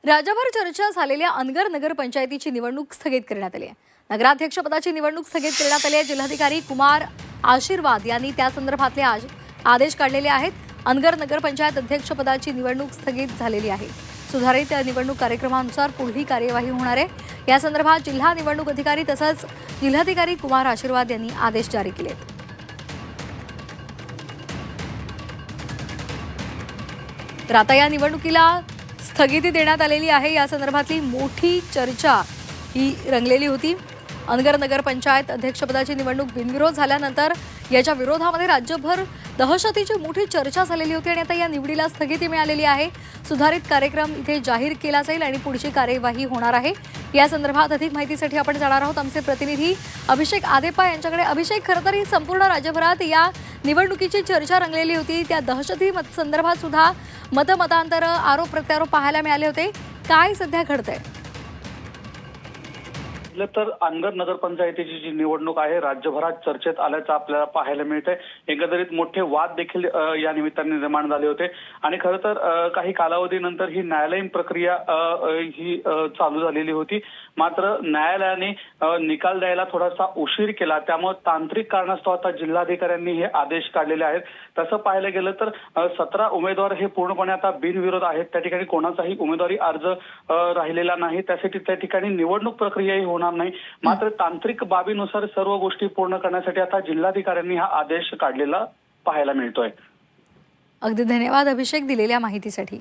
राज्यभर चर्चा झालेल्या अनगर नगरपंचायतीची निवडणूक स्थगित करण्यात आली आहे। नगराध्यक्षपदाची निवडणूक स्थगित करण्यात आली आहे। जिल्हाधिकारी कुमार आशीर्वाद यांनी त्या संदर्भातले आदेश काढलेले आहेत। अनगर नगरपंचायत अध्यक्षपदाची निवडणूक स्थगित झालेली आहे। सुधारित निवडणूक कार्यक्रमानुसार पुढील कार्यवाही होणार आहे। या संदर्भात जिल्हा निवडणूक अधिकारी तसंच जिल्हाधिकारी कुमार आशीर्वाद यांनी आदेश जारी केले आहेत। तर आता या निवडणुकीला स्थगिती देण्यात आलेली आहे। या संदर्भातली मोठी चर्चा ही रंगलेली होती। अनगर नगरपंचायत अध्यक्षपदाची निवडणूक बिनविरोध झाल्यानंतर याच्या विरोधामध्ये राज्यभर दहशतीची मोठी चर्चा झालेली होती आणि आता या निवडीला स्थगिती मिळालेली आहे। सुधारित कार्यक्रम इथे जाहीर केला जाईल आणि पुढची कार्यवाही होणार आहे। या संदर्भात अधिक माहितीसाठी आपण जाणार आहोत आमचे प्रतिनिधी अभिषेक आदेपा यांच्याकडे। अभिषेक, खरं तर ही संपूर्ण राज्यभरात या निवडणुकीची चर्चा रंगलेली होती। त्या दहशती संदर्भात सुद्धा मतमतांतर आरोप प्रत्यारोप पाहायला मिळाले होते। काय सध्या घडतंय? तर अनगर नगरपंचायतीची जी निवडणूक आहे राज्यभरात चर्चेत आल्याचं आपल्याला पाहायला मिळतंय। एकंदरीत मोठे वाद देखील या निमित्ताने निर्माण झाले होते आणि खरं तर काही कालावधीनंतर ही न्यायालयीन प्रक्रिया ही चालू झालेली होती। मात्र न्यायालयाने निकाल द्यायला थोडासा उशीर केला, त्यामुळे तांत्रिक कारणास्तव आता जिल्हाधिकाऱ्यांनी हे आदेश काढलेले आहेत। तसं पाहायला गेलं तर 17 उमेदवार हे पूर्णपणे आता बिनविरोध आहेत। त्या ठिकाणी कोणाचाही उमेदवारी अर्ज राहिलेला नाही, त्यासाठी त्या ठिकाणी निवडणूक प्रक्रियाही होणार नाही। मात्र तांत्रिक बाबीनुसार सर्व गोष्टी पूर्ण करण्यासाठी आता जिल्हाधिकाऱ्यांनी हा आदेश काढलेला पाहायला मिळतोय। अगदी धन्यवाद अभिषेक दिलेल्या माहितीसाठी।